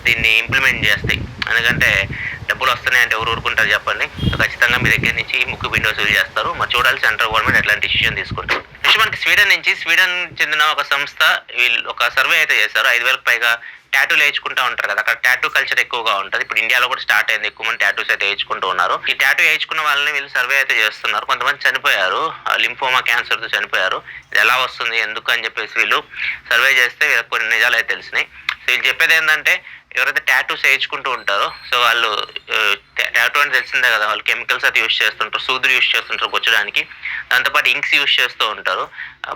దీన్ని ఇంప్లిమెంట్ చేస్తాయి. ఎందుకంటే డబ్బులు వస్తున్నాయంటే ఎవరు ఊరుకుంటారు చెప్పండి. సో ఖచ్చితంగా మీ దగ్గర నుంచి ముక్కు పిండి వసూలు చేస్తారు. మరి చూడాలి సెంట్రల్ గవర్నమెంట్ ఎట్లాంటి డిసిషన్ తీసుకుంటారు. నెక్స్ట్ మనకి స్వీడన్ చెందిన ఒక సంస్థ వీళ్ళు ఒక సర్వే అయితే చేశారు. 5,000కి పైగా టాటూలు ఏయించుకుంటా ఉంటారు కదా! అక్కడ టాటూ కల్చర్ ఎక్కువగా ఉంటది. ఇప్పుడు ఇండియాలో కూడా స్టార్ట్ అయింది. ఎక్కువ మంది టాటూస్ అయితే ఏయించుకుంటూ ఉన్నారు. ఈ టాటూ ఏయించుకున్న వాళ్ళని వీళ్ళు సర్వే అయితే చేస్తున్నారు. కొంతమంది చనిపోయారు. లింఫోమా క్యాన్సర్‌తో చనిపోయారు. ఇది ఎలా వస్తుంది? ఎందుకు అని చెప్పేసి వీళ్ళు సర్వే చేస్తే వీళ్ళకి కొన్ని నిజాలైతే తెలిసినాయి. సో వీళ్ళు చెప్పేదేందంటే ఎవరైతే టాటూస్ ఏయించుకుంటూ ఉంటారో సో వాళ్ళు టాటూ అంటే తెలిసిందే కదా! వాళ్ళు కెమికల్స్ అయితే యూజ్ చేస్తుంటారు. సూదులు యూజ్ చేస్తుంటారు గుచ్చడానికి. దాంతో పాటు ఇంక్స్ యూజ్ చేస్తూ ఉంటారు.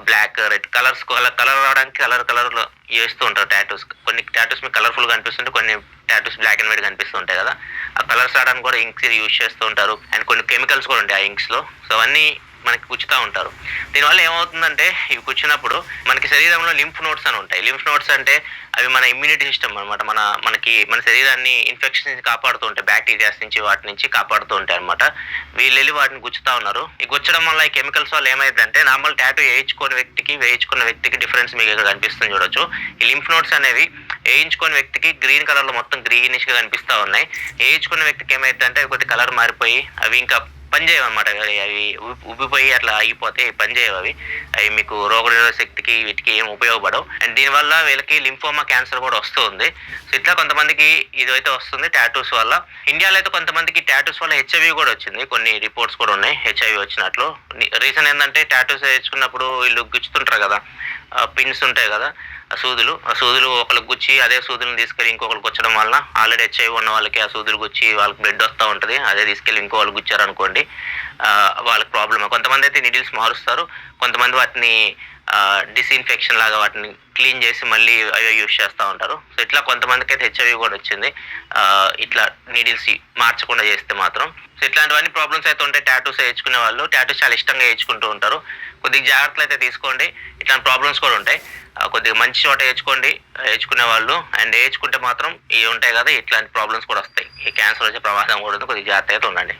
బ్లాక్, రెడ్ కలర్స్ కలర్ రావడానికి కలర్‌లో ఏస్తూ ఉంటారు టాటూస్. కొన్ని టాటూస్ మీకు కలర్‌ఫుల్‌గా అనిపిస్తుంటే కొన్ని టాటూస్ బ్లాక్ అండ్ వైట్ కనిపిస్తూ ఉంటాయి కదా! ఆ కలర్స్ రావడానికి కూడా ఇంక్స్ యూజ్ చేస్తూ ఉంటారు. అండ్ కొన్ని కెమికల్స్ కూడా ఉంటాయి ఆ ఇంక్స్‌లో. సో అవన్నీ మనకి గుచ్చుతా ఉంటారు. దీనివల్ల ఏమవుతుందంటే ఇవి గుచ్చినప్పుడు మనకి శరీరంలో లింఫ్ నోడ్స్ అని ఉంటాయి. లింఫ్ నోడ్స్ అంటే అవి మన ఇమ్యూనిటీ సిస్టమ్ అనమాట. మన శరీరాన్ని ఇన్ఫెక్షన్స్ నుంచి కాపాడుతూ ఉంటాయి. బ్యాక్టీరియాస్ నుంచి వాటి నుంచి కాపాడుతూ ఉంటాయన్నమాట. వీళ్ళెళ్లి వాటిని గుచ్చుతా ఉన్నారు. ఈ గుచ్చడం వల్ల ఈ కెమికల్స్ వల్ల ఏమైద్దంటే నార్మల్ టాటూ ఏయించుకోని వ్యక్తికి, వేయించుకున్న వ్యక్తికి డిఫరెన్స్ మీకు ఇక్కడ కనిపిస్తుంది చూడొచ్చు. ఈ లింఫ్ నోడ్స్ అనేవి ఏయించుకోని వ్యక్తికి గ్రీన్ కలర్‌లో మొత్తం గ్రీనిష్‌గా కనిపిస్తా ఉన్నాయి. ఏయించుకున్న వ్యక్తికి ఏమైద్దంటే అవి కొద్దిగా కలర్ మారిపోయి అవి ఇంకా పనిచేయవనమాట. అవి ఉబ్బిపోయి అట్లా ఆగిపోతాయి. పనిచేయవు అవి. అవి మీకు రోగనిరోధక శక్తికి వీటికి ఏమి ఉపయోగపడవు. అండ్ దీనివల్ల వీళ్ళకి లింఫోమా క్యాన్సర్ కూడా వస్తూ ఉంది. సో ఇట్లా కొంతమందికి ఇదైతే వస్తుంది టాటూస్ వల్ల. ఇండియాలో అయితే కొంతమందికి టాటూస్ వల్ల హెచ్ఐవీ కూడా వచ్చింది. కొన్ని రిపోర్ట్స్ కూడా ఉన్నాయి హెచ్ఐవీ వచ్చినట్లు. రీజన్ ఏందంటే టాటూస్ ఏయించుకున్నప్పుడు వీళ్ళు గుచ్చుతుంటారు కదా! పిన్స్ ఉంటాయి కదా! ఆ సూదులు ఒకళ్ళకి గుచ్చి అదే సూదులను తీసుకెళ్ళి ఇంకొకళ్ళకి గుచ్చడం వలన ఆల్రెడీ హెచ్ఐవీ ఉన్న వాళ్ళకి ఆ సూదులు గుచ్చి వాళ్ళకి బ్లడ్ వస్తా ఉంటది. అదే తీసుకెళ్ళి ఇంకో వాళ్ళకి గుచ్చారనుకోండి వాళ్ళకి ప్రాబ్లమే. కొంతమందయితే నీడిల్స్ మారుస్తారు. కొంతమంది వాటిని డిస్ఇన్ఫెక్షన్ లాగా వాటిని క్లీన్ చేసి మళ్ళీ అవే యూజ్ చేస్తా ఉంటారు. సో ఇట్లా కొంతమందికైతే హెచ్ఐవీ కూడా వచ్చింది. ఇట్లా నీడిల్స్ మార్చకుండా చేస్తే మాత్రం. సో ఇట్లాంటివన్నీ ప్రాబ్లమ్స్ అయితే ఉంటాయి టాటూస్ ఏయించుకునే వాళ్ళు. టాటూస్ చాలా ఇష్టంగా ఏయించుకుంటూ ఉంటారు. కొద్దిగా జాగ్రత్తలు అయితే తీసుకోండి. ఇట్లాంటి ప్రాబ్లమ్స్ కూడా ఉంటాయి. కొద్దిగా మంచి చోట ఏయించుకునే వాళ్ళు అండ్ ఏయించుకుంటే మాత్రం ఇవి ఉంటాయి కదా! ఇట్లాంటి ప్రాబ్లమ్స్ కూడా వస్తాయి. ఈ క్యాన్సర్ వచ్చే ప్రమాదం కూడా ఉంది. కొద్దిగా జాగ్రత్తగా అయితే ఉండండి.